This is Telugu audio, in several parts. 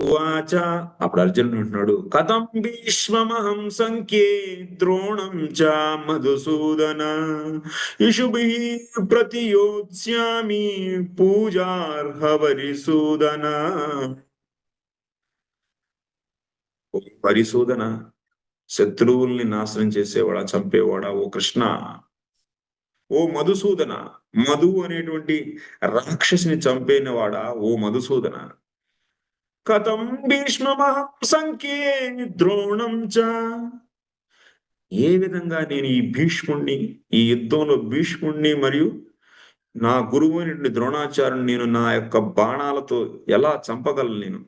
ఉవాచ. అప్పుడు అర్జునుడు అంటున్నాడు, కథం భీష్మమహం సంఖ్యే ద్రోణం చ మధుసూదన ఇషుభిః ప్రతియోత్స్యామి పూజార్హవరిసూదన. ఓ పరిశోధన, శత్రువుల్ని నాశనం చేసేవాడా, చంపేవాడా ఓ కృష్ణ. ఓ మధుసూదన, మధు అనేటువంటి రాక్షసిని చంపేనవాడా ఓ మధుసూదన. కథం భీష్మమహం సంఖ్యే ద్రోణం చ. ఏ విధంగా నేను ఈ భీష్ముణ్ణి, ఈ యుద్ధంలో భీష్ముణ్ణి మరియు నా గురువు అయినటువంటి ద్రోణాచార్యుని నేను నా యొక్క బాణాలతో ఎలా చంపగలను, నేను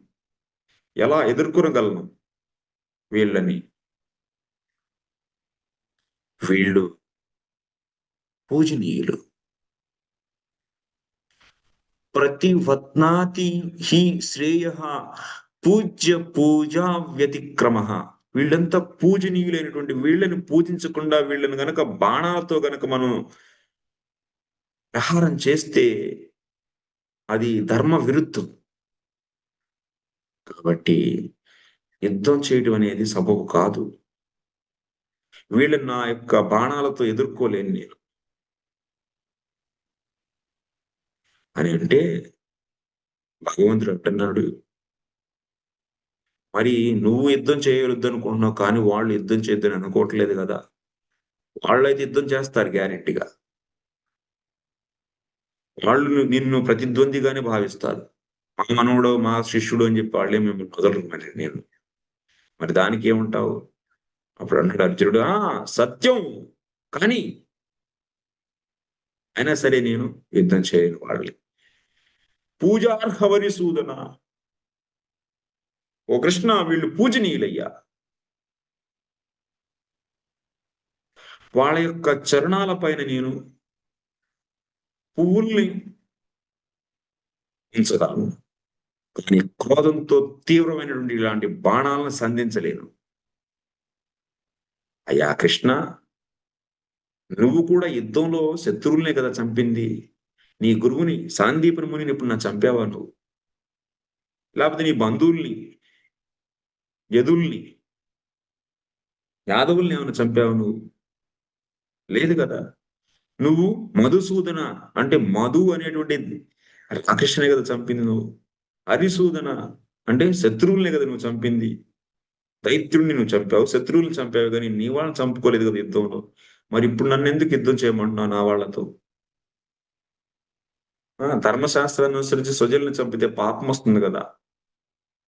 ఎలా ఎదుర్కొనగలను వీళ్ళని. వీళ్ళు పూజనీయులు. ప్రతివత్నాతి హి శ్రేయ పూజ్య పూజా వ్యతిక్రమ. వీళ్ళంతా పూజనీయులైనటువంటి వీళ్ళని పూజించకుండా వీళ్ళని గనక బాణాలతో గనక మనం ప్రహారం చేస్తే అది ధర్మ విరుద్ధం. కాబట్టి యుద్ధం చేయడం అనేది సబబు కాదు. వీళ్ళని నా యొక్క బాణాలతో ఎదుర్కోలేను నేను అని అంటే భగవంతుడు అంటున్నాడు, మరి నువ్వు యుద్ధం చేయవద్దు అనుకుంటున్నావు, కానీ వాళ్ళు యుద్ధం చేయొద్దని అనుకోవట్లేదు కదా. వాళ్ళైతే యుద్ధం చేస్తారు గ్యారెంటీగా. వాళ్ళు నిన్ను ప్రతిద్వందిగానే భావిస్తారు. మా మనవడు, మా శిష్యుడు అని చెప్పి వాళ్ళే మిమ్మల్ని వదలరు. మరి నేను మరి దానికి ఏమంటావు? అప్పుడు అన్నాడు అర్జునుడు, సత్యం, కానీ అయినా సరే నేను యుద్ధం చేయను వాళ్ళని. పూజార్హవరి సూదన, ఓ కృష్ణ, వీళ్ళు పూజనీయులయ్యా. వాళ్ళ యొక్క చరణాల పైన నేను పువ్వుల్ని ఉంచగలను, కానీ క్రోధంతో తీవ్రమైనటువంటి ఇలాంటి బాణాలను సంధించలేను. అయ్యా కృష్ణ, నువ్వు కూడా యుద్ధంలో శత్రువుల్నే కదా చంపింది. నీ గురువుని సాందీపని మునిని ఇప్పుడు నా చంపావా నువ్వు? లేకపోతే నీ బంధువుల్ని, యదుల్ని, యాదవుల్ని ఏమైనా చంపావా నువ్వు? లేదు కదా. నువ్వు మధుసూదన అంటే మధు అనేటువంటి రాక్షసునే కదా చంపింది నువ్వు. హరిసూదన అంటే శత్రువుల్నే కదా నువ్వు చంపింది. దైత్యుడిని నువ్వు చంపావు, శత్రువుల్ని చంపావు, కానీ నీ వాళ్ళని చంపుకోలేదు కదా యుద్ధంలో. మరి ఇప్పుడు నన్ను ఎందుకు యుద్ధం చేయమంటున్నావు నా వాళ్ళతో? ధర్మశాస్త్రాన్ని అనుసరించి స్వజల్ని చంపితే పాపం వస్తుంది కదా.